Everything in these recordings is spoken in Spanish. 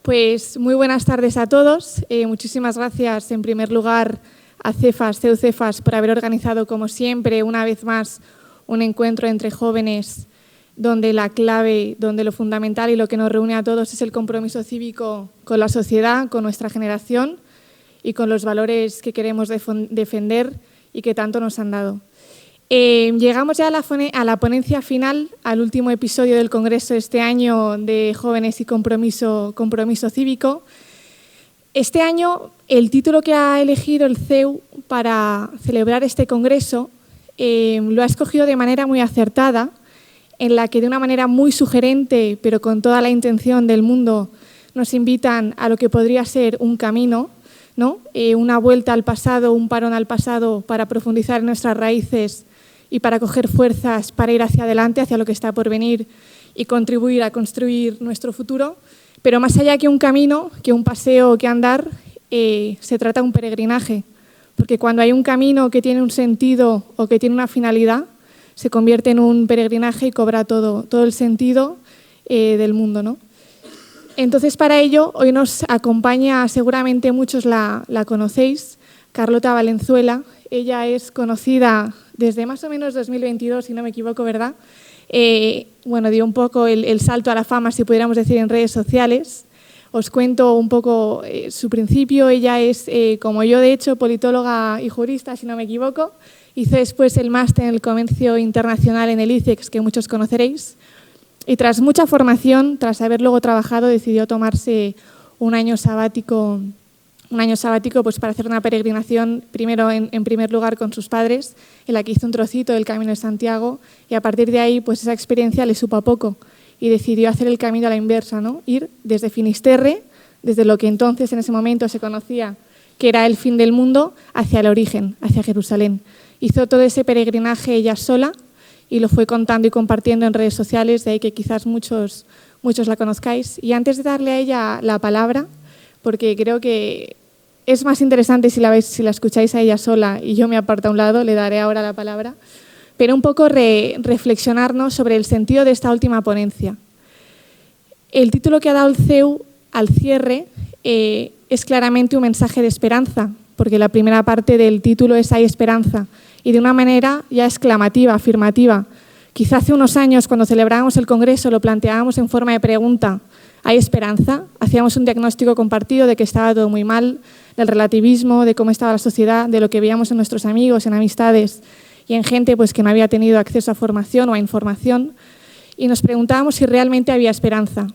Pues muy buenas tardes a todos. Muchísimas gracias, en primer lugar, a CEU Cefas por haber organizado, como siempre, una vez más, un encuentro entre jóvenes donde la clave, donde lo fundamental y lo que nos reúne a todos es el compromiso cívico con la sociedad, con nuestra generación y con los valores que queremos defender y que tanto nos han dado. Llegamos ya a la ponencia final, al último episodio del Congreso de este año de Jóvenes y Compromiso Cívico. Este año, el título que ha elegido el CEU para celebrar este Congreso lo ha escogido de manera muy acertada, en la que de una manera muy sugerente, pero con toda la intención del mundo, nos invitan a lo que podría ser un camino, ¿no? Una vuelta al pasado, un parón al pasado para profundizar en nuestras raíces y para coger fuerzas para ir hacia adelante, hacia lo que está por venir y contribuir a construir nuestro futuro. Pero más allá que un camino, que un paseo, que andar, se trata de un peregrinaje. Porque cuando hay un camino que tiene un sentido o que tiene una finalidad, se convierte en un peregrinaje y cobra todo el sentido del mundo, ¿no? Entonces, para ello, hoy nos acompaña, seguramente muchos la conocéis, Carlota Valenzuela. Ella es conocida desde más o menos 2022, si no me equivoco, ¿verdad? Dio un poco el salto a la fama, si pudiéramos decir, en redes sociales. Os cuento un poco su principio. Ella es, como yo, de hecho, politóloga y jurista, si no me equivoco. Hizo después el máster en el Comercio Internacional en el ICEX, que muchos conoceréis. Y tras mucha formación, tras haber luego trabajado, decidió tomarse un año sabático pues para hacer una peregrinación, primero en primer lugar con sus padres, en la que hizo un trocito del Camino de Santiago, y a partir de ahí pues esa experiencia le supo a poco y decidió hacer el camino a la inversa, ¿no? Ir desde Finisterre, desde lo que entonces en ese momento se conocía que era el fin del mundo, hacia el origen, hacia Jerusalén. Hizo todo ese peregrinaje ella sola y lo fue contando y compartiendo en redes sociales, de ahí que quizás muchos la conozcáis. Y antes de darle a ella la palabra, porque creo que es más interesante si la escucháis a ella sola y yo me aparto a un lado, le daré ahora la palabra, pero un poco reflexionarnos sobre el sentido de esta última ponencia. El título que ha dado el CEU al cierre es claramente un mensaje de esperanza, porque la primera parte del título es "Hay esperanza", y de una manera ya exclamativa, afirmativa. Quizá hace unos años, cuando celebrábamos el Congreso, lo planteábamos en forma de pregunta: ¿hay esperanza? Hacíamos un diagnóstico compartido de que estaba todo muy mal, del relativismo, de cómo estaba la sociedad, de lo que veíamos en nuestros amigos, en amistades y en gente pues, que no había tenido acceso a formación o a información, y nos preguntábamos si realmente había esperanza.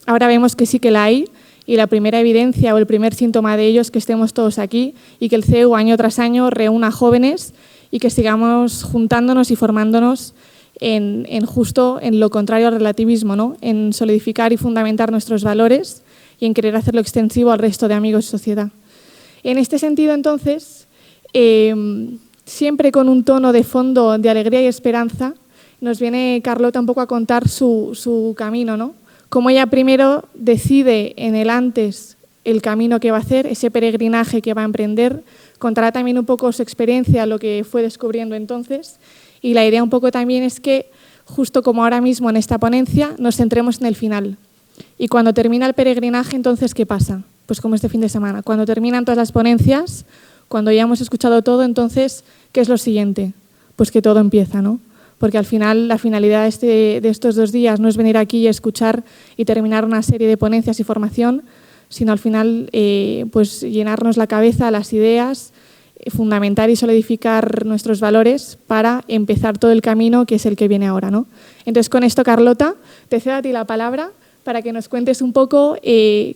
Ahora vemos que sí que la hay, y la primera evidencia o el primer síntoma de ello es que estemos todos aquí y que el CEU año tras año reúna jóvenes y que sigamos juntándonos y formándonos en lo contrario al relativismo, ¿no? En solidificar y fundamentar nuestros valores y en querer hacerlo extensivo al resto de amigos y sociedad. En este sentido, entonces, siempre con un tono de fondo de alegría y esperanza, nos viene Carlota un poco a contar su camino, ¿no? Cómo ella primero decide en el antes el camino que va a hacer, ese peregrinaje que va a emprender, contará también un poco su experiencia, lo que fue descubriendo entonces, y la idea un poco también es que, justo como ahora mismo en esta ponencia, nos centremos en el final. Y cuando termina el peregrinaje, entonces, ¿qué pasa? Pues como este fin de semana. Cuando terminan todas las ponencias, cuando ya hemos escuchado todo, entonces, ¿qué es lo siguiente? Pues que todo empieza, ¿no? Porque al final la finalidad de estos 2 días no es venir aquí y escuchar y terminar una serie de ponencias y formación, sino al final pues llenarnos la cabeza, las ideas, fundamentar y solidificar nuestros valores para empezar todo el camino que es el que viene ahora, ¿no? Entonces, con esto, Carlota, te cedo a ti la palabra para que nos cuentes un poco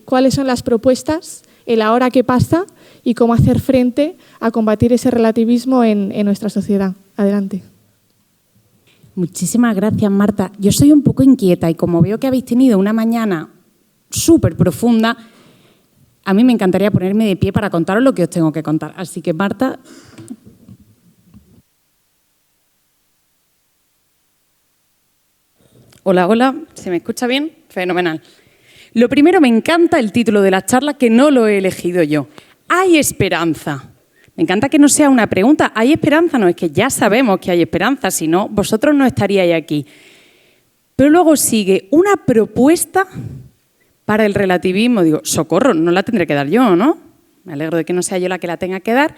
cuáles son las propuestas, el ahora que pasa y cómo hacer frente a combatir ese relativismo en nuestra sociedad. Adelante. Muchísimas gracias, Marta. Yo soy un poco inquieta y como veo que habéis tenido una mañana súper profunda, a mí me encantaría ponerme de pie para contaros lo que os tengo que contar. Así que, Marta. Hola, hola. ¿Se me escucha bien? Fenomenal. Lo primero, me encanta el título de la charla, que no lo he elegido yo. ¿Hay esperanza? Me encanta que no sea una pregunta. ¿Hay esperanza? No, es que ya sabemos que hay esperanza, si no, vosotros no estaríais aquí. Pero luego sigue una propuesta para el relativismo. Digo, socorro, no la tendré que dar yo, ¿no? Me alegro de que no sea yo la que la tenga que dar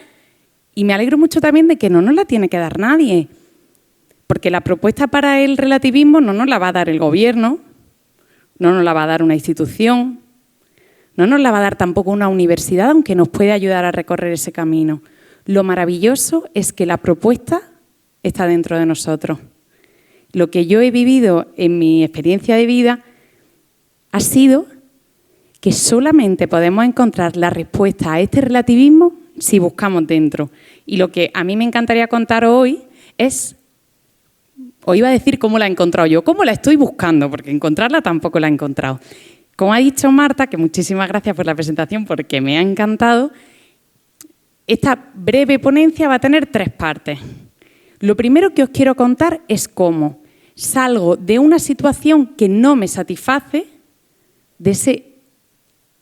y me alegro mucho también de que no nos la tiene que dar nadie. Porque la propuesta para el relativismo no nos la va a dar el gobierno, no nos la va a dar una institución, no nos la va a dar tampoco una universidad, aunque nos puede ayudar a recorrer ese camino. Lo maravilloso es que la propuesta está dentro de nosotros. Lo que yo he vivido en mi experiencia de vida ha sido que solamente podemos encontrar la respuesta a este relativismo si buscamos dentro. Y lo que a mí me encantaría contar hoy es, o iba a decir cómo la he encontrado yo, cómo la estoy buscando, porque encontrarla tampoco la he encontrado. Como ha dicho Marta, que muchísimas gracias por la presentación porque me ha encantado, esta breve ponencia va a tener 3 partes. Lo primero que os quiero contar es cómo salgo de una situación que no me satisface, de ese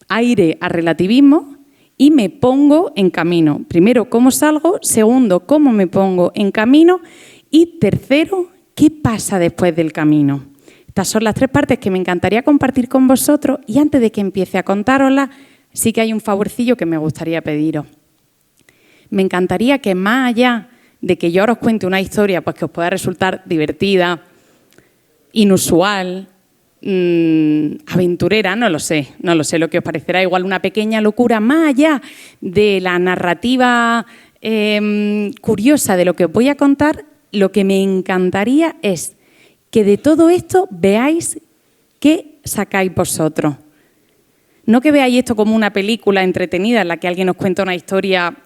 aire a relativismo, y me pongo en camino. Primero, cómo salgo. Segundo, cómo me pongo en camino. Y tercero, ¿qué pasa después del camino? Estas son las 3 partes que me encantaría compartir con vosotros. Y antes de que empiece a contároslas, sí que hay un favorcillo que me gustaría pediros. Me encantaría que más allá de que yo ahora os cuente una historia pues que os pueda resultar divertida, inusual, aventurera, no lo sé lo que os parecerá, igual una pequeña locura, más allá de la narrativa curiosa de lo que os voy a contar, lo que me encantaría es que de todo esto veáis qué sacáis vosotros. No que veáis esto como una película entretenida en la que alguien os cuenta una historia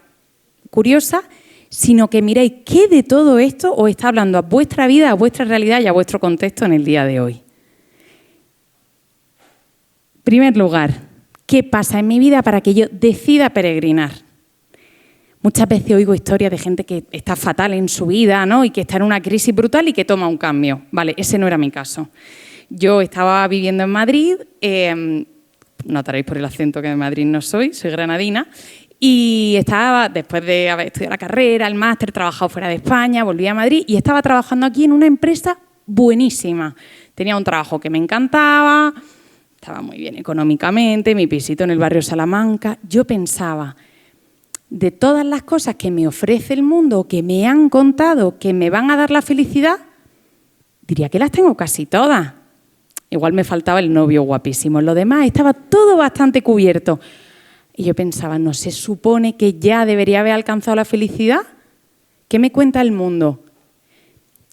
curiosa, sino que miréis qué de todo esto os está hablando a vuestra vida, a vuestra realidad y a vuestro contexto en el día de hoy. En primer lugar, ¿qué pasa en mi vida para que yo decida peregrinar? Muchas veces oigo historias de gente que está fatal en su vida, ¿no? Y que está en una crisis brutal y que toma un cambio. Vale, ese no era mi caso. Yo estaba viviendo en Madrid, notaréis por el acento que de Madrid no soy granadina, y estaba, después de haber estudiado la carrera, el máster, trabajado fuera de España, volví a Madrid y estaba trabajando aquí en una empresa buenísima. Tenía un trabajo que me encantaba, estaba muy bien económicamente, mi pisito en el barrio Salamanca. Yo pensaba, de todas las cosas que me ofrece el mundo o que me han contado que me van a dar la felicidad, diría que las tengo casi todas. Igual me faltaba el novio guapísimo. Lo demás estaba todo bastante cubierto. Y yo pensaba, ¿no se supone que ya debería haber alcanzado la felicidad? ¿Qué me cuenta el mundo?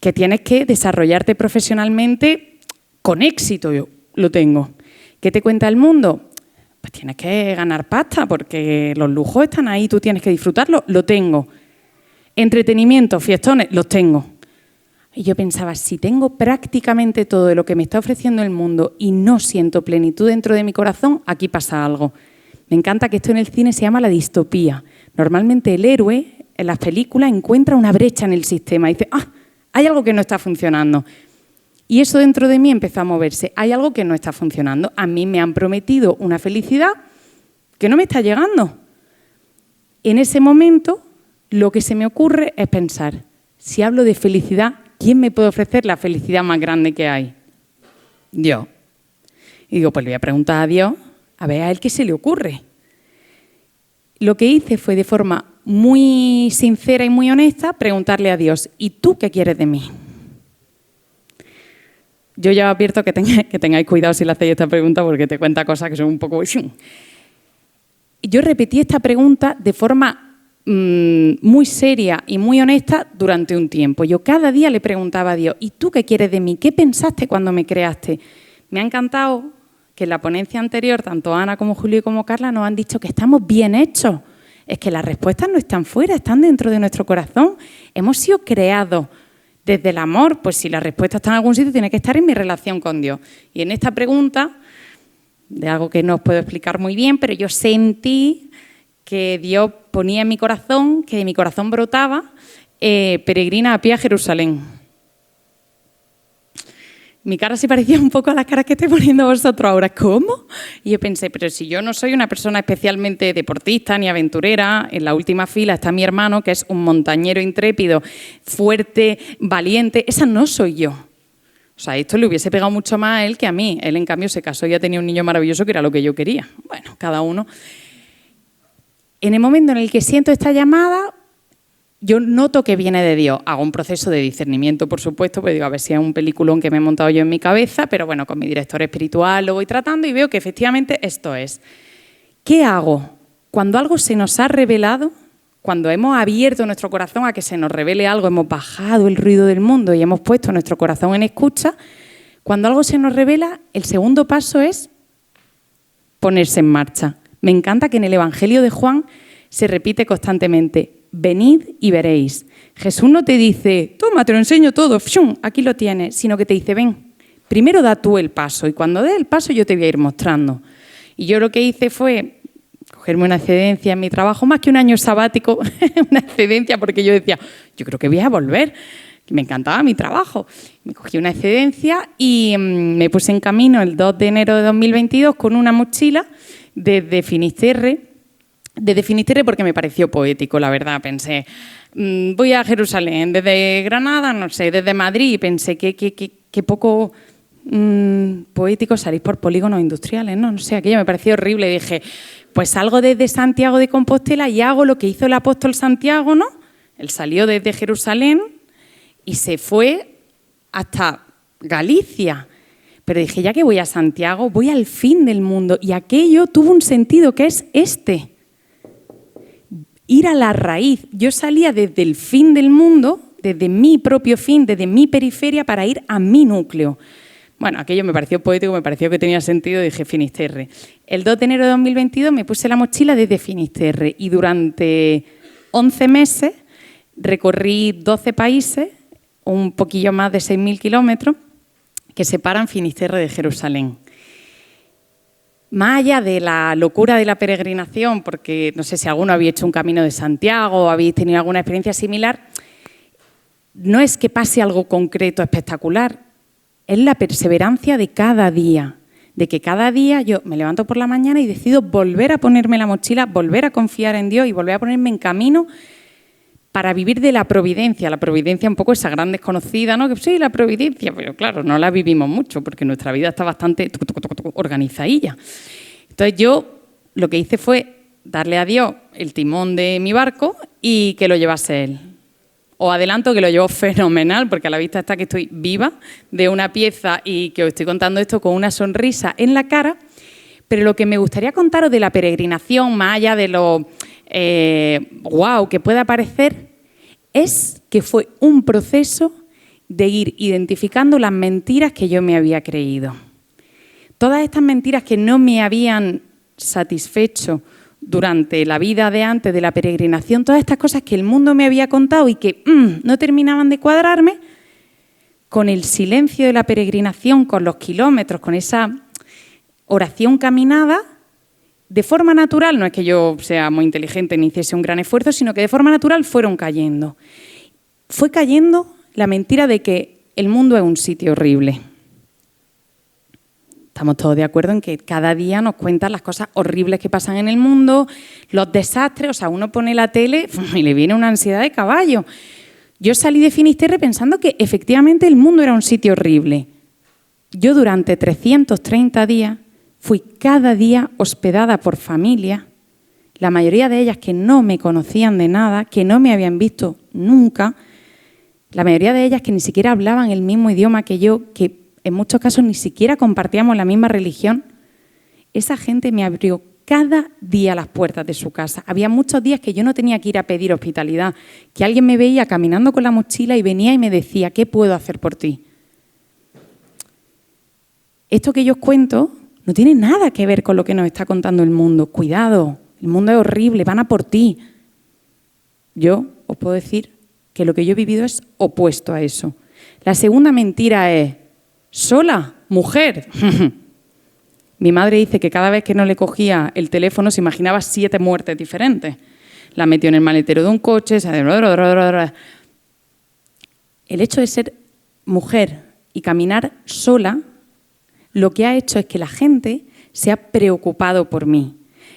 Que tienes que desarrollarte profesionalmente con éxito. Yo lo tengo. ¿Qué te cuenta el mundo? Pues tienes que ganar pasta porque los lujos están ahí, tú tienes que disfrutarlos. Lo tengo. Entretenimiento, fiestones, los tengo. Y yo pensaba, si tengo prácticamente todo de lo que me está ofreciendo el mundo y no siento plenitud dentro de mi corazón, aquí pasa algo. Me encanta que esto en el cine se llama la distopía. Normalmente el héroe en las películas encuentra una brecha en el sistema y dice, hay algo que no está funcionando. Y eso dentro de mí empezó a moverse. Hay algo que no está funcionando. A mí me han prometido una felicidad que no me está llegando. En ese momento, lo que se me ocurre es pensar, si hablo de felicidad, ¿quién me puede ofrecer la felicidad más grande que hay? Dios. Y digo, pues le voy a preguntar a Dios, a ver a él qué se le ocurre. Lo que hice fue de forma muy sincera y muy honesta preguntarle a Dios, ¿y tú qué quieres de mí? Yo ya advierto que tengáis cuidado si le hacéis esta pregunta porque te cuenta cosas que son un poco... Yo repetí esta pregunta de forma muy seria y muy honesta durante un tiempo. Yo cada día le preguntaba a Dios, ¿y tú qué quieres de mí? ¿Qué pensaste cuando me creaste? Me ha encantado que en la ponencia anterior, tanto Ana como Julio y como Carla nos han dicho que estamos bien hechos. Es que las respuestas no están fuera, están dentro de nuestro corazón. Hemos sido creados desde el amor. Pues si la respuesta está en algún sitio, tiene que estar en mi relación con Dios. Y en esta pregunta, de algo que no os puedo explicar muy bien, pero yo sentí que Dios ponía en mi corazón, que de mi corazón brotaba, peregrina a pie a Jerusalén. Mi cara se parecía un poco a las caras que estoy poniendo vosotros ahora. ¿Cómo? Y yo pensé, pero si yo no soy una persona especialmente deportista ni aventurera, en la última fila está mi hermano, que es un montañero intrépido, fuerte, valiente. Esa no soy yo. O O sea, esto le hubiese pegado mucho más a él que a mí. Él, en cambio, se casó y ya tenía un niño maravilloso que era lo que yo quería. Bueno, cada uno. En el momento en el que siento esta llamada, yo noto que viene de Dios. Hago un proceso de discernimiento, por supuesto, porque digo, a ver si es un peliculón que me he montado yo en mi cabeza, pero bueno, con mi director espiritual lo voy tratando y veo que efectivamente esto es. ¿Qué hago? Cuando algo se nos ha revelado, cuando hemos abierto nuestro corazón a que se nos revele algo, hemos bajado el ruido del mundo y hemos puesto nuestro corazón en escucha, cuando algo se nos revela, el segundo paso es ponerse en marcha. Me encanta que en el Evangelio de Juan se repite constantemente, venid y veréis. Jesús no te dice, toma, te lo enseño todo, ¡fshum! Aquí lo tienes, sino que te dice, ven, primero da tú el paso y cuando des el paso yo te voy a ir mostrando. Y yo lo que hice fue cogerme una excedencia en mi trabajo, más que un año sabático, una excedencia porque yo decía, yo creo que voy a volver, me encantaba mi trabajo. Me cogí una excedencia y me puse en camino el 2 de enero de 2022 con una mochila desde Finisterre porque me pareció poético, la verdad. Pensé, voy a Jerusalén, desde Granada, no sé, desde Madrid, y pensé que poco poético salís por polígonos industriales, ¿no? No sé, aquello me pareció horrible. Y dije, pues salgo desde Santiago de Compostela y hago lo que hizo el apóstol Santiago, ¿no? Él salió desde Jerusalén y se fue hasta Galicia. Pero dije, ya que voy a Santiago, voy al fin del mundo. Y aquello tuvo un sentido que es este. Ir a la raíz. Yo salía desde el fin del mundo, desde mi propio fin, desde mi periferia, para ir a mi núcleo. Bueno, aquello me pareció poético, me pareció que tenía sentido, dije Finisterre. El 2 de enero de 2022 me puse la mochila desde Finisterre y durante 11 meses recorrí 12 países, un poquillo más de 6.000 kilómetros, que separan Finisterre de Jerusalén. Más allá de la locura de la peregrinación, porque no sé si alguno había hecho un camino de Santiago o habéis tenido alguna experiencia similar, no es que pase algo concreto, espectacular, es la perseverancia de cada día, de que cada día yo me levanto por la mañana y decido volver a ponerme la mochila, volver a confiar en Dios y volver a ponerme en camino para vivir de la providencia. La providencia un poco esa gran desconocida, ¿no? Que sí, la providencia, pero claro, no la vivimos mucho porque nuestra vida está bastante organizadilla. Entonces yo lo que hice fue darle a Dios el timón de mi barco y que lo llevase Él. Os adelanto que lo llevo fenomenal porque a la vista está que estoy viva de una pieza y que os estoy contando esto con una sonrisa en la cara, pero lo que me gustaría contaros de la peregrinación, más allá de lo wow que pueda parecer, es que fue un proceso de ir identificando las mentiras que yo me había creído. Todas estas mentiras que no me habían satisfecho durante la vida de antes de la peregrinación, todas estas cosas que el mundo me había contado y que no terminaban de cuadrarme, con el silencio de la peregrinación, con los kilómetros, con esa oración caminada, de forma natural, no es que yo sea muy inteligente ni hiciese un gran esfuerzo, sino que de forma natural fueron cayendo. Fue cayendo la mentira de que el mundo es un sitio horrible. Estamos todos de acuerdo en que cada día nos cuentan las cosas horribles que pasan en el mundo, los desastres, o sea, uno pone la tele y le viene una ansiedad de caballo. Yo salí de Finisterre pensando que efectivamente el mundo era un sitio horrible. Yo durante 330 días fui cada día hospedada por familias, la mayoría de ellas que no me conocían de nada, que no me habían visto nunca, la mayoría de ellas que ni siquiera hablaban el mismo idioma que yo, que en muchos casos ni siquiera compartíamos la misma religión. Esa gente me abrió cada día las puertas de su casa. Había muchos días que yo no tenía que ir a pedir hospitalidad, que alguien me veía caminando con la mochila y venía y me decía, ¿qué puedo hacer por ti? Esto que yo os cuento no tiene nada que ver con lo que nos está contando el mundo. Cuidado, el mundo es horrible, van a por ti. Yo os puedo decir que lo que yo he vivido es opuesto a eso. La segunda mentira es, sola, mujer. Mi madre dice que cada vez que no le cogía el teléfono se imaginaba 7 muertes diferentes. La metió en el maletero de un coche. El hecho de ser mujer y caminar sola, lo que ha hecho es que la gente se ha preocupado por mí.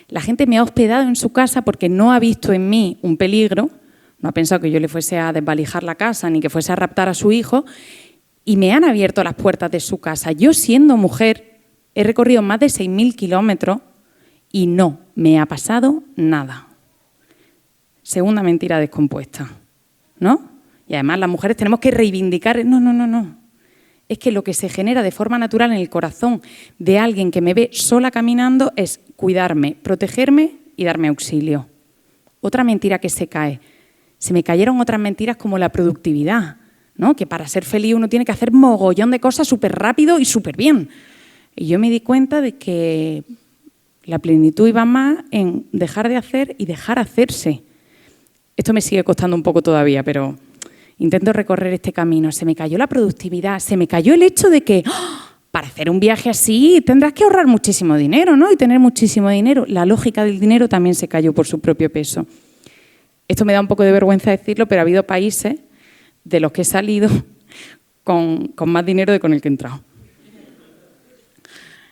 La gente me ha hospedado en su casa porque no ha visto en mí un peligro, no ha pensado que yo le fuese a desvalijar la casa ni que fuese a raptar a su hijo, y me han abierto las puertas de su casa. Yo, siendo mujer, he recorrido más de 6.000 kilómetros y no me ha pasado nada. Segunda mentira descompuesta, ¿no? Y además las mujeres tenemos que reivindicar... No. Es que lo que se genera de forma natural en el corazón de alguien que me ve sola caminando es cuidarme, protegerme y darme auxilio. Otra mentira que se cae. Se me cayeron otras mentiras como la productividad, ¿no? Que para ser feliz uno tiene que hacer mogollón de cosas súper rápido y súper bien. Y yo me di cuenta de que la plenitud iba más en dejar de hacer y dejar hacerse. Esto me sigue costando un poco todavía, pero intento recorrer este camino. Se me cayó la productividad, se me cayó el hecho de que para hacer un viaje así tendrás que ahorrar muchísimo dinero, ¿no? Y tener muchísimo dinero. La lógica del dinero también se cayó por su propio peso. Esto me da un poco de vergüenza decirlo, pero ha habido países de los que he salido con más dinero de con el que he entrado.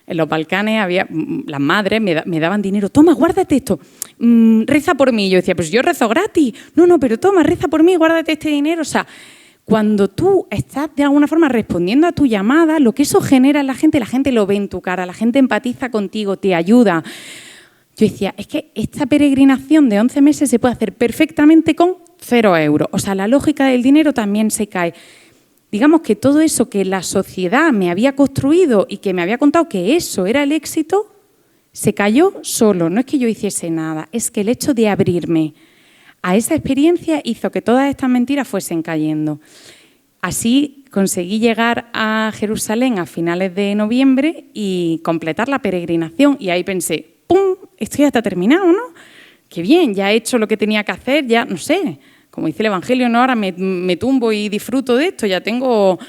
En los Balcanes había las madres me daban dinero. Toma, guárdate esto. Reza por mí. Yo decía, pues yo rezo gratis. No, pero toma, reza por mí, guárdate este dinero. O sea, cuando tú estás de alguna forma respondiendo a tu llamada, lo que eso genera en la gente lo ve en tu cara, la gente empatiza contigo, te ayuda. Yo decía, es que esta peregrinación de 11 meses se puede hacer perfectamente con 0 euros. O sea, la lógica del dinero también se cae. Digamos que todo eso que la sociedad me había construido y que me había contado que eso era el éxito, se cayó solo. No es que yo hiciese nada, es que el hecho de abrirme a esa experiencia hizo que todas estas mentiras fuesen cayendo. Así conseguí llegar a Jerusalén a finales de noviembre y completar la peregrinación. Y ahí pensé, ¡pum!, esto ya está terminado, ¿no? Qué bien, ya he hecho lo que tenía que hacer, ya, no sé... Como dice el Evangelio, ¿no? Ahora me tumbo y disfruto de esto, ya tengo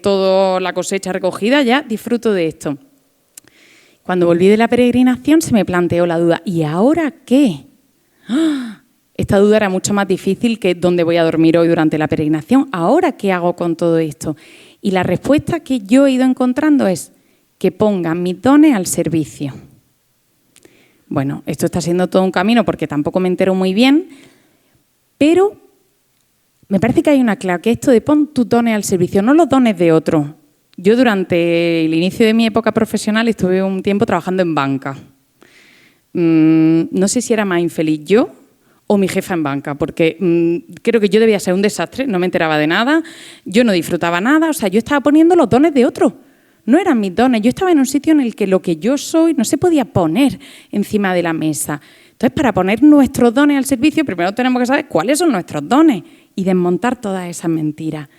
toda la cosecha recogida, ya disfruto de esto. Cuando volví de la peregrinación se me planteó la duda, ¿y ahora qué? ¡Ah! Esta duda era mucho más difícil que dónde voy a dormir hoy durante la peregrinación. ¿Ahora qué hago con todo esto? Y la respuesta que yo he ido encontrando es que pongan mis dones al servicio. Bueno, esto está siendo todo un camino porque tampoco me entero muy bien, pero me parece que hay una clave, que esto de pon tus dones al servicio, no los dones de otros. Yo durante el inicio de mi época profesional estuve un tiempo trabajando en banca. No sé si era más infeliz yo o mi jefa en banca, porque creo que yo debía ser un desastre, no me enteraba de nada, yo no disfrutaba nada, o sea, yo estaba poniendo los dones de otros. No eran mis dones, yo estaba en un sitio en el que lo que yo soy no se podía poner encima de la mesa. Entonces, para poner nuestros dones al servicio, primero tenemos que saber cuáles son nuestros dones y desmontar todas esas mentiras.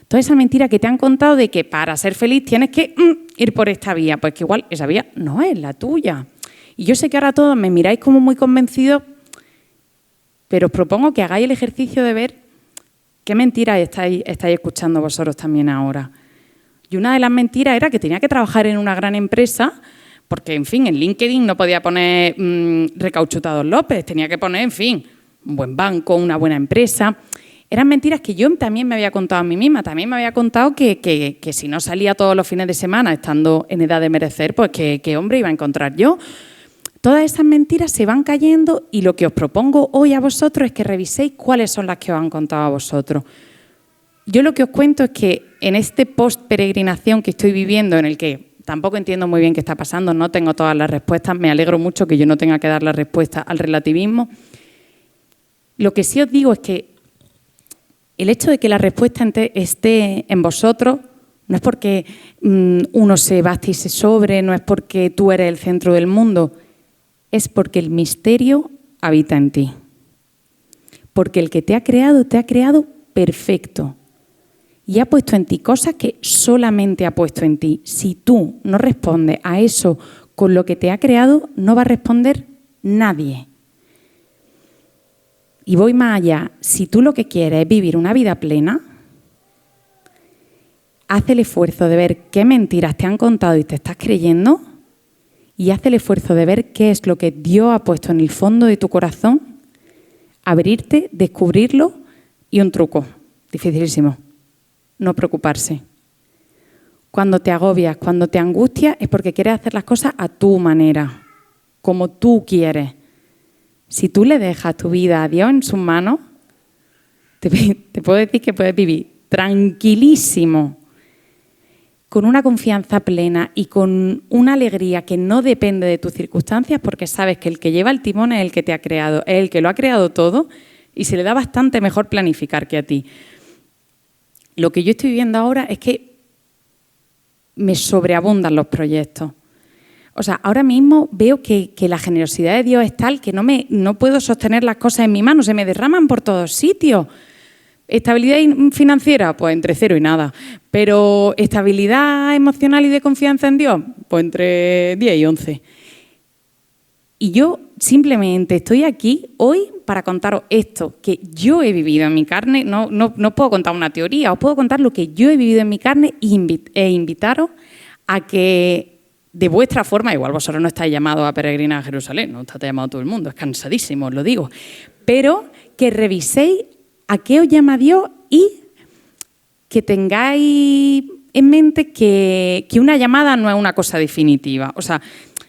Toda esa mentira que te han contado de que para ser feliz tienes que ir por esta vía, pues que igual esa vía no es la tuya. Y yo sé que ahora todos me miráis como muy convencidos, pero os propongo que hagáis el ejercicio de ver qué mentiras estáis escuchando vosotros también ahora. Y una de las mentiras era que tenía que trabajar en una gran empresa, porque, en fin, en LinkedIn no podía poner Recauchutados López, tenía que poner, en fin, un buen banco, una buena empresa. Eran mentiras que yo también me había contado a mí misma. También me había contado que si no salía todos los fines de semana estando en edad de merecer, pues qué hombre iba a encontrar yo. Todas esas mentiras se van cayendo y lo que os propongo hoy a vosotros es que reviséis cuáles son las que os han contado a vosotros. Yo lo que os cuento es que en este post-peregrinación que estoy viviendo, en el que tampoco entiendo muy bien qué está pasando, no tengo todas las respuestas, me alegro mucho que yo no tenga que dar la respuesta al relativismo. Lo que sí os digo es que el hecho de que la respuesta esté en vosotros no es porque uno se baste y se sobre, no es porque tú eres el centro del mundo, es porque el misterio habita en ti. Porque el que te ha creado perfecto. Y ha puesto en ti cosas que solamente ha puesto en ti. Si tú no respondes a eso con lo que te ha creado, no va a responder nadie. Y voy más allá. Si tú lo que quieres es vivir una vida plena, haz el esfuerzo de ver qué mentiras te han contado y te estás creyendo y haz el esfuerzo de ver qué es lo que Dios ha puesto en el fondo de tu corazón, abrirte, descubrirlo y un truco dificilísimo. No preocuparse. Cuando te agobias, cuando te angustias, es porque quieres hacer las cosas a tu manera, como tú quieres. Si tú le dejas tu vida a Dios en sus manos, te puedo decir que puedes vivir tranquilísimo, con una confianza plena y con una alegría que no depende de tus circunstancias, porque sabes que el que lleva el timón es el que te ha creado, es el que lo ha creado todo y se le da bastante mejor planificar que a ti. Lo que yo estoy viviendo ahora es que me sobreabundan los proyectos. O sea, ahora mismo veo que la generosidad de Dios es tal que no puedo sostener las cosas en mi mano, se me derraman por todos sitios. ¿Estabilidad financiera? Pues entre 0 y nada. Pero ¿estabilidad emocional y de confianza en Dios? Pues entre 10 y 11. Y yo simplemente estoy aquí hoy para contaros esto que yo he vivido en mi carne. No puedo contar una teoría, os puedo contar lo que yo he vivido en mi carne e invitaros a que de vuestra forma, igual vosotros no estáis llamados a peregrinar a Jerusalén, no está llamado todo el mundo, es cansadísimo, os lo digo, pero que reviséis a qué os llama Dios y que tengáis en mente que una llamada no es una cosa definitiva. O sea,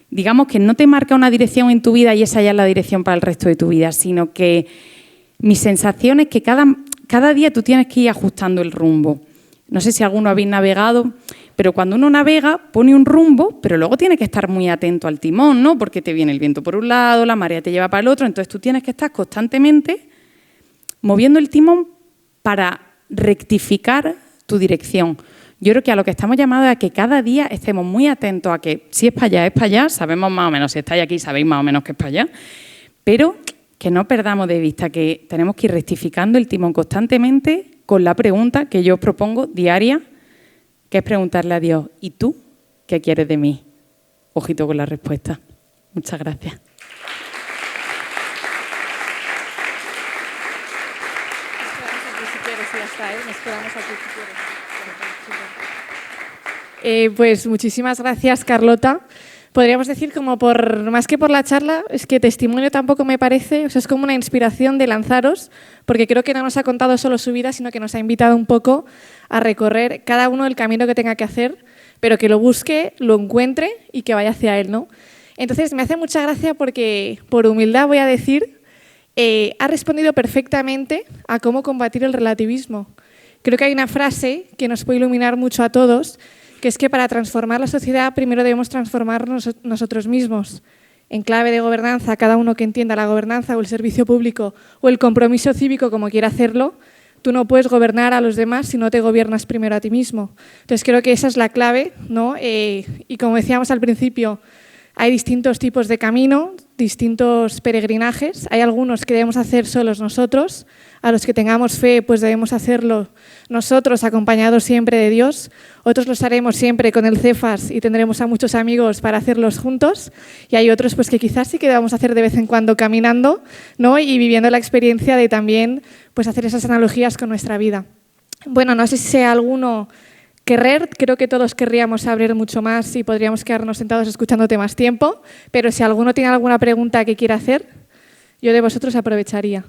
digamos que no te marca una dirección en tu vida y esa ya es la dirección para el resto de tu vida, sino que mi sensación es que cada día tú tienes que ir ajustando el rumbo. No sé si alguno habéis navegado, pero cuando uno navega pone un rumbo, pero luego tiene que estar muy atento al timón, ¿no? Porque te viene el viento por un lado, la marea te lleva para el otro, entonces tú tienes que estar constantemente moviendo el timón para rectificar tu dirección. Yo creo que a lo que estamos llamados es a que cada día estemos muy atentos a que si es para allá, sabemos más o menos, si estáis aquí sabéis más o menos que es para allá, pero que no perdamos de vista que tenemos que ir rectificando el timón constantemente con la pregunta que yo os propongo diaria, que es preguntarle a Dios, ¿y tú qué quieres de mí? Ojito con la respuesta. Muchas gracias. Pues muchísimas gracias, Carlota. Podríamos decir como más que por la charla, es que testimonio tampoco me parece, o sea, es como una inspiración de Lanzaros, porque creo que no nos ha contado solo su vida, sino que nos ha invitado un poco a recorrer cada uno el camino que tenga que hacer, pero que lo busque, lo encuentre y que vaya hacia él, ¿no? Entonces me hace mucha gracia porque, por humildad voy a decir, ha respondido perfectamente a cómo combatir el relativismo. Creo que hay una frase que nos puede iluminar mucho a todos, que es que para transformar la sociedad primero debemos transformarnos nosotros mismos. En clave de gobernanza, cada uno que entienda la gobernanza o el servicio público o el compromiso cívico como quiera hacerlo, tú no puedes gobernar a los demás si no te gobiernas primero a ti mismo. Entonces creo que esa es la clave, ¿no? Y como decíamos al principio, hay distintos tipos de camino, distintos peregrinajes. Hay algunos que debemos hacer solos nosotros, a los que tengamos fe pues debemos hacerlo nosotros, acompañados siempre de Dios. Otros los haremos siempre con el Cefas y tendremos a muchos amigos para hacerlos juntos. Y hay otros pues que quizás sí que debemos hacer de vez en cuando caminando, ¿no? Y viviendo la experiencia de también pues hacer esas analogías con nuestra vida. Bueno, no sé si sea alguno querer, creo que todos querríamos saber mucho más y podríamos quedarnos sentados escuchándote más tiempo, pero si alguno tiene alguna pregunta que quiera hacer, yo de vosotros aprovecharía.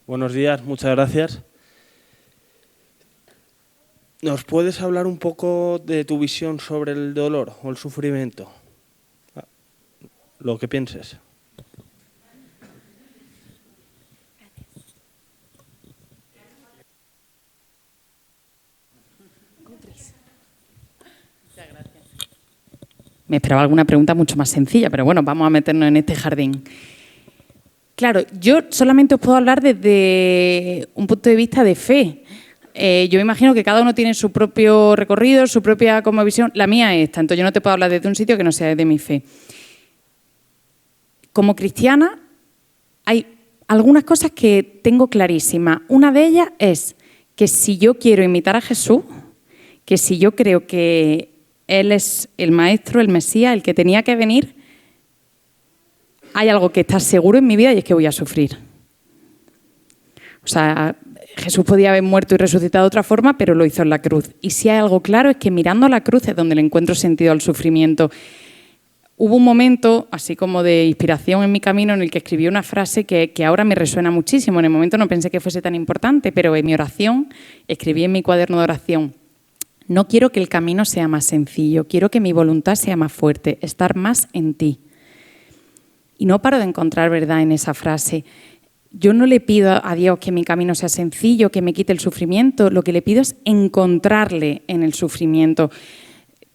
Buenos días, muchas gracias. ¿Nos puedes hablar un poco de tu visión sobre el dolor o el sufrimiento? Lo que pienses. Me esperaba alguna pregunta mucho más sencilla, pero bueno, vamos a meternos en este jardín. Claro, yo solamente os puedo hablar desde un punto de vista de fe. Yo me imagino que cada uno tiene su propio recorrido, su propia como visión. La mía es esta, entonces yo no te puedo hablar desde un sitio que no sea desde mi fe. Como cristiana hay algunas cosas que tengo clarísimas. Una de ellas es que si yo quiero imitar a Jesús, que si yo creo que Él es el Maestro, el Mesías, el que tenía que venir, hay algo que está seguro en mi vida y es que voy a sufrir. O sea, Jesús podía haber muerto y resucitado de otra forma, pero lo hizo en la cruz. Y si hay algo claro es que mirando a la cruz es donde le encuentro sentido al sufrimiento. hubo un momento, así como de inspiración en mi camino, en el que escribí una frase que ahora me resuena muchísimo. En el momento no pensé que fuese tan importante, pero en mi oración escribí en mi cuaderno de oración: no quiero que el camino sea más sencillo, quiero que mi voluntad sea más fuerte, estar más en ti. Y no paro de encontrar verdad en esa frase. Yo no le pido a Dios que mi camino sea sencillo, que me quite el sufrimiento, lo que le pido es encontrarle en el sufrimiento.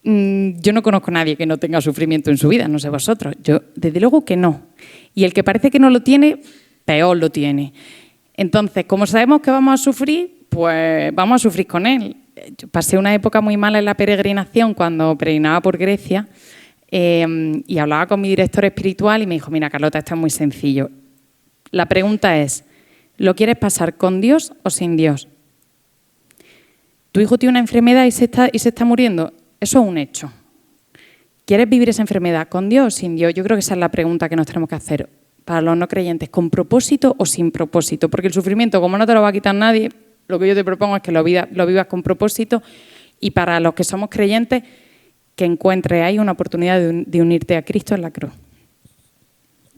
Yo no conozco a nadie que no tenga sufrimiento en su vida, no sé vosotros. Yo, desde luego que no. Y el que parece que no lo tiene, peor lo tiene. Entonces, como sabemos que vamos a sufrir, pues vamos a sufrir con él. Yo pasé una época muy mala en la peregrinación cuando peregrinaba por Grecia y hablaba con mi director espiritual y me dijo: mira, Carlota, esto es muy sencillo. La pregunta es, ¿lo quieres pasar con Dios o sin Dios? ¿Tu hijo tiene una enfermedad y se está muriendo? Eso es un hecho. ¿Quieres vivir esa enfermedad con Dios o sin Dios? Yo creo que esa es la pregunta que nos tenemos que hacer para los no creyentes, ¿con propósito o sin propósito? Porque el sufrimiento, como no te lo va a quitar nadie, lo que yo te propongo es que lo vivas con propósito, y para los que somos creyentes, que encuentres ahí una oportunidad de unirte a Cristo en la cruz.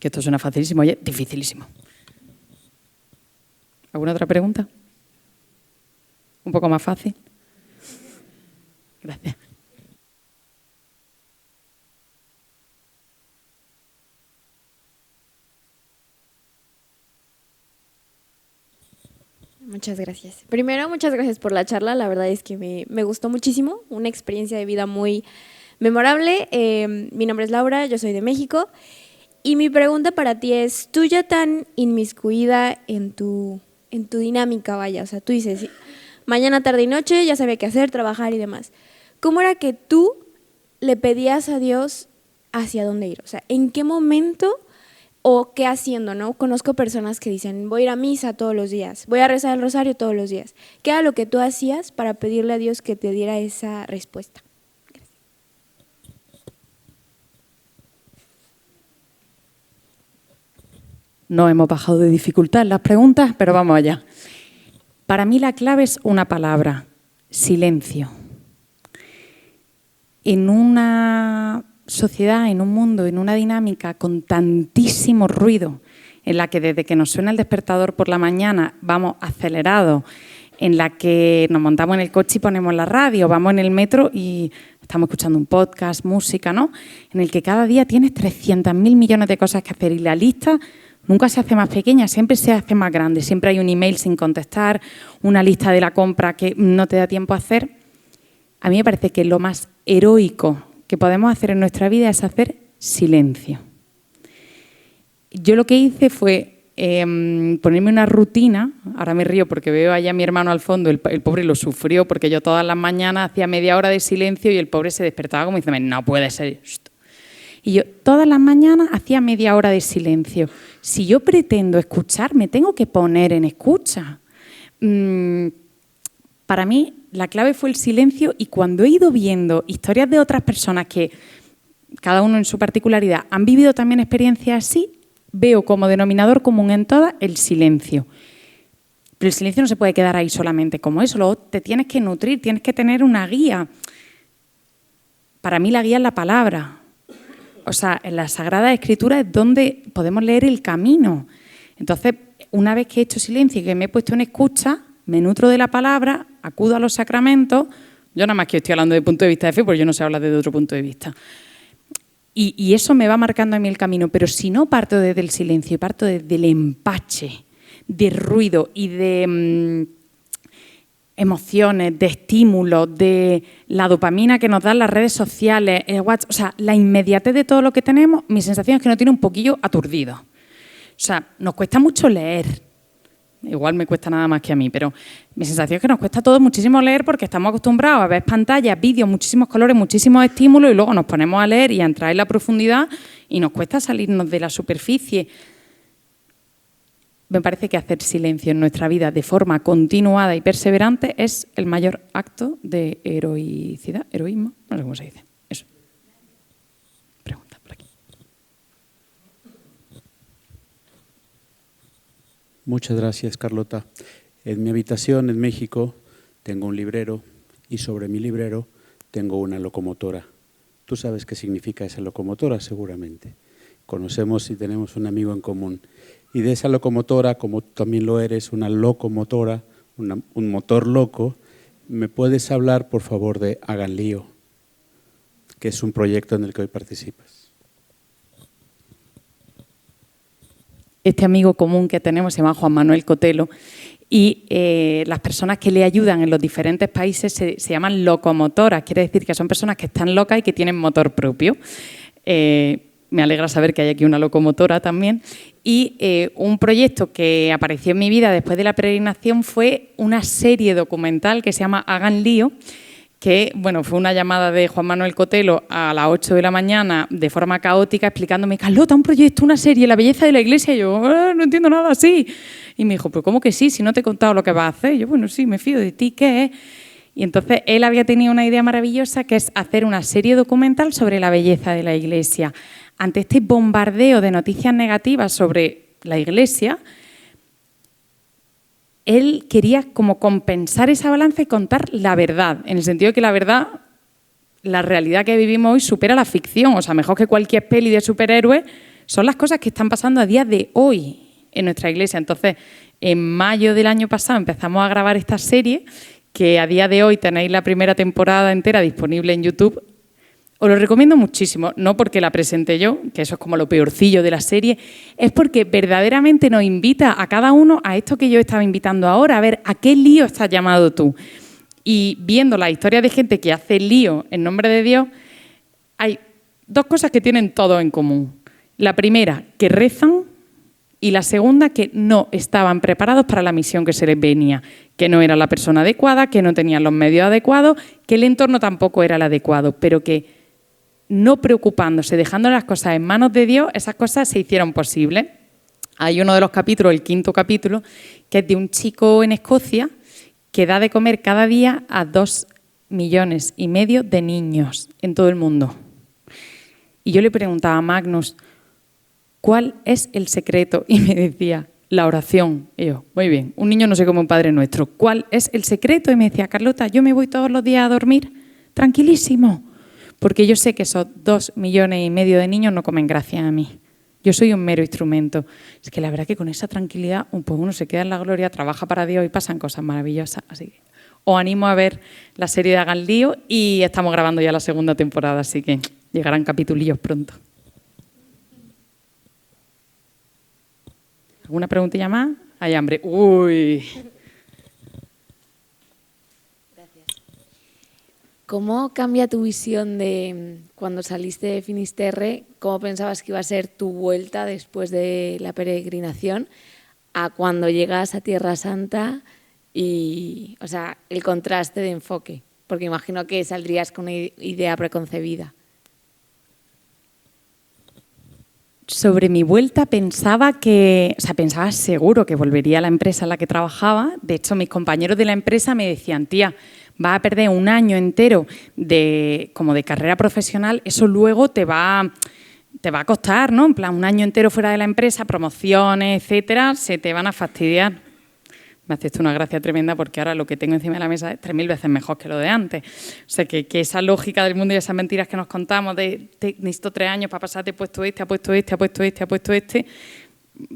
Que esto suena facilísimo, oye, dificilísimo. ¿Alguna otra pregunta? ¿Un poco más fácil? Gracias. Muchas gracias. Primero, muchas gracias por la charla. La verdad es que me gustó muchísimo. Una experiencia de vida muy memorable. Mi nombre es Laura, yo soy de México. Y mi pregunta para ti es, tú ya tan inmiscuida en tu dinámica, vaya. O sea, tú dices, mañana, tarde y noche, ya sabía qué hacer, trabajar y demás. ¿Cómo era que tú le pedías a Dios hacia dónde ir? O sea, ¿en qué momento o qué haciendo, no? Conozco personas que dicen, voy a ir a misa todos los días, voy a rezar el rosario todos los días. ¿Qué era lo que tú hacías para pedirle a Dios que te diera esa respuesta? Gracias. No hemos bajado de dificultad en las preguntas, pero vamos allá. Para mí la clave es una palabra: silencio. En una sociedad, en un mundo, en una dinámica con tantísimo ruido, en la que desde que nos suena el despertador por la mañana vamos acelerados, en la que nos montamos en el coche y ponemos la radio, vamos en el metro y estamos escuchando un podcast, música, ¿no? En el que cada día tienes 300.000 millones de cosas que hacer y la lista nunca se hace más pequeña, siempre se hace más grande. Siempre hay un email sin contestar, una lista de la compra que no te da tiempo a hacer. A mí me parece que lo más heroico que podemos hacer en nuestra vida es hacer silencio. Yo lo que hice fue ponerme una rutina. Ahora me río porque veo allá a mi hermano al fondo, el pobre lo sufrió, porque yo todas las mañanas hacía media hora de silencio y el pobre se despertaba como diciendo, no puede ser. Y yo todas las mañanas hacía media hora de silencio. Si yo pretendo escuchar, me tengo que poner en escucha. Para mí la clave fue el silencio, y cuando he ido viendo historias de otras personas que, cada uno en su particularidad, han vivido también experiencias así, veo como denominador común en todas el silencio. Pero el silencio no se puede quedar ahí solamente como eso, luego te tienes que nutrir, tienes que tener una guía. Para mí la guía es la palabra. O sea, en la Sagrada Escritura es donde podemos leer el camino. Entonces, una vez que he hecho silencio y que me he puesto en escucha, me nutro de la palabra, acudo a los sacramentos. Yo nada más que estoy hablando desde el punto de vista de fe, porque yo no sé hablar desde otro punto de vista. Y eso me va marcando a mí el camino. Pero si no parto desde el silencio y parto desde el empache de ruido y de emociones, de estímulos, de la dopamina que nos dan las redes sociales, el WhatsApp, o sea, la inmediatez de todo lo que tenemos, mi sensación es que nos tiene un poquillo aturdidos. O sea, nos cuesta mucho leer. Igual me cuesta nada más que a mí, pero mi sensación es que nos cuesta a todos muchísimo leer porque estamos acostumbrados a ver pantallas, vídeos, muchísimos colores, muchísimos estímulos, y luego nos ponemos a leer y a entrar en la profundidad y nos cuesta salirnos de la superficie. Me parece que hacer silencio en nuestra vida de forma continuada y perseverante es el mayor acto de heroicidad, heroísmo, no sé cómo se dice. Eso. Pregunta por aquí. Muchas gracias, Carlota. En mi habitación en México tengo un librero y sobre mi librero tengo una locomotora Tú sabes qué significa esa locomotora, seguramente. Conocemos y tenemos un amigo en común. Y de esa locomotora, como tú también lo eres, una locomotora, un motor loco, ¿me puedes hablar, por favor, de Hagan Lío, que es un proyecto en el que hoy participas? Este amigo común que tenemos se llama Juan Manuel Cotelo y las personas que le ayudan en los diferentes países se llaman locomotoras, quiere decir que son personas que están locas y que tienen motor propio. Me alegra saber que hay aquí una locomotora también. Y un proyecto que apareció en mi vida después de la peregrinación fue una serie documental que se llama Hagan Lío, que bueno, fue una llamada de Juan Manuel Cotelo a las 8 de la mañana de forma caótica explicándome: Carlota, un proyecto, una serie, la belleza de la iglesia. Y yo, no entiendo nada así. Y me dijo, pues ¿cómo que sí? Si no te he contado lo que vas a hacer. Y yo, bueno, sí, me fío de ti, ¿qué es? Y entonces él había tenido una idea maravillosa, que es hacer una serie documental sobre la belleza de la iglesia. Ante este bombardeo de noticias negativas sobre la iglesia, él quería como compensar esa balanza y contar la verdad, en el sentido de que la verdad, la realidad que vivimos hoy supera la ficción, o sea, mejor que cualquier peli de superhéroes, son las cosas que están pasando a día de hoy en nuestra iglesia. Entonces, en mayo del año pasado empezamos a grabar esta serie, que a día de hoy tenéis la primera temporada entera disponible en YouTube. Os lo recomiendo muchísimo, no porque la presenté yo, que eso es como lo peorcillo de la serie, es porque verdaderamente nos invita a cada uno a esto que yo estaba invitando ahora, a ver a qué lío estás llamado tú. Y viendo la historia de gente que hace lío en nombre de Dios, hay dos cosas que tienen todos en común. La primera, que rezan, y la segunda, que no estaban preparados para la misión que se les venía, que no era la persona adecuada, que no tenían los medios adecuados, que el entorno tampoco era el adecuado, pero que no preocupándose, dejando las cosas en manos de Dios, esas cosas se hicieron posibles. Hay uno de los capítulos, el 5º capítulo, que es de un chico en Escocia que da de comer cada día a 2,5 millones de niños en todo el mundo. Y yo le preguntaba a Magnus, ¿cuál es el secreto? Y me decía, la oración. Y yo, muy bien, un niño no se come un Padre Nuestro. ¿Cuál es el secreto? Y me decía, Carlota, yo me voy todos los días a dormir tranquilísimo, porque yo sé que esos 2,5 millones de niños no comen gracias a mí. Yo soy un mero instrumento. Es que la verdad que con esa tranquilidad pues uno se queda en la gloria, trabaja para Dios y pasan cosas maravillosas. Así que os animo a ver la serie de Hagan Lío y estamos grabando ya la segunda temporada, así que llegarán capitulillos pronto. ¿Alguna preguntilla más? Hay hambre. Uy. ¿Cómo cambia tu visión de cuando saliste de Finisterre? ¿Cómo pensabas que iba a ser tu vuelta después de la peregrinación a cuando llegas a Tierra Santa? Y, o sea, el contraste de enfoque, porque imagino que saldrías con una idea preconcebida. Sobre mi vuelta pensaba seguro que volvería a la empresa en la que trabajaba. De hecho, mis compañeros de la empresa me decían, tía, vas a perder un año entero como de carrera profesional, eso luego te va a costar, ¿no? En plan, un año entero fuera de la empresa, promociones, etcétera, se te van a fastidiar. Me hace esto una gracia tremenda porque ahora lo que tengo encima de la mesa es 3.000 veces mejor que lo de antes. O sea, que esa lógica del mundo y esas mentiras que nos contamos de necesito 3 años para pasarte, he puesto este, ha puesto este, ha puesto este, ha puesto este.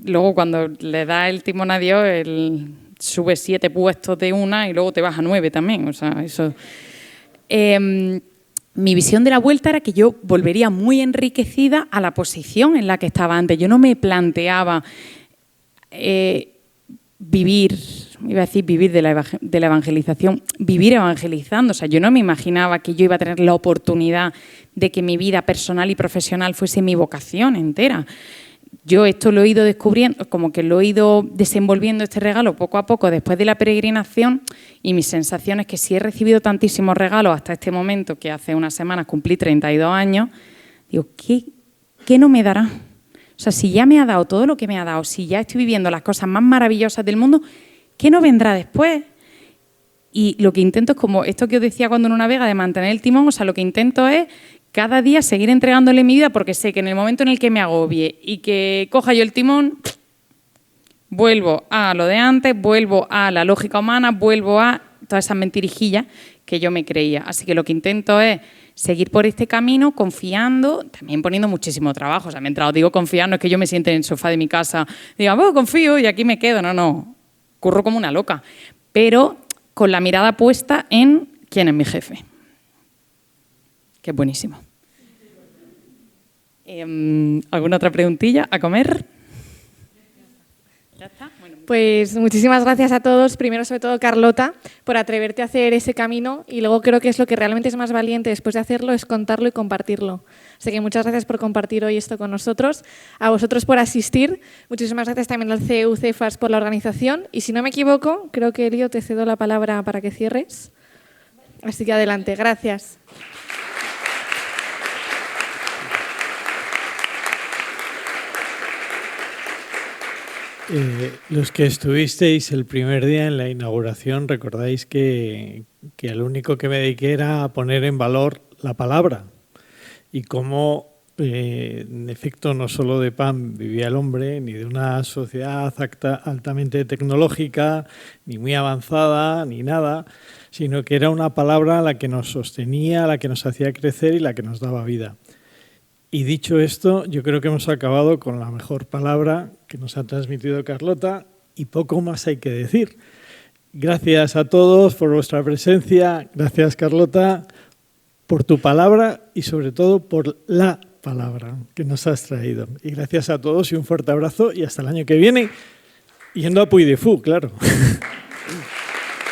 Luego, cuando le da el timón a Dios, él sube 7 puestos de una y luego te baja 9 también. O sea, eso. Mi visión de la vuelta era que yo volvería muy enriquecida a la posición en la que estaba antes. Yo no me planteaba vivir de la evangelización, vivir evangelizando. O sea, yo no me imaginaba que yo iba a tener la oportunidad de que mi vida personal y profesional fuese mi vocación entera. Yo esto lo he ido descubriendo, como que lo he ido desenvolviendo este regalo poco a poco después de la peregrinación, y mi sensación es que si he recibido tantísimos regalos hasta este momento, que hace unas semanas cumplí 32 años, digo, ¿qué no me dará? O sea, si ya me ha dado todo lo que me ha dado, si ya estoy viviendo las cosas más maravillosas del mundo, ¿qué no vendrá después? Y lo que intento es como esto que os decía cuando uno navega, de mantener el timón. O sea, lo que intento es cada día seguir entregándole mi vida, porque sé que en el momento en el que me agobie y que coja yo el timón, vuelvo a lo de antes, vuelvo a la lógica humana, vuelvo a todas esas mentirijillas que yo me creía. Así que lo que intento es seguir por este camino confiando, también poniendo muchísimo trabajo. O sea, mientras os digo confiar, no es que yo me siente en el sofá de mi casa y diga, bueno, confío y aquí me quedo. No, curro como una loca. Pero con la mirada puesta en quién es mi jefe. Que es buenísimo. ¿Alguna otra preguntilla? ¿A comer? ¿Ya está? Bueno. Pues muchísimas gracias a todos, primero sobre todo Carlota, por atreverte a hacer ese camino y luego creo que es lo que realmente es más valiente después de hacerlo, es contarlo y compartirlo. Así que muchas gracias por compartir hoy esto con nosotros, a vosotros por asistir, muchísimas gracias también al CEU Cefas por la organización y si no me equivoco, creo que Elio te cedo la palabra para que cierres. Así que adelante, gracias. Los que estuvisteis el primer día en la inauguración, recordáis que lo único que me dediqué era a poner en valor la palabra y cómo, en efecto, no solo de pan vivía el hombre, ni de una sociedad altamente tecnológica, ni muy avanzada, ni nada, sino que era una palabra la que nos sostenía, la que nos hacía crecer y la que nos daba vida. Y dicho esto, yo creo que hemos acabado con la mejor palabra que nos ha transmitido Carlota y poco más hay que decir. Gracias a todos por vuestra presencia, gracias Carlota por tu palabra y sobre todo por la palabra que nos has traído. Y gracias a todos y un fuerte abrazo y hasta el año que viene, yendo a Puy de Fou, claro.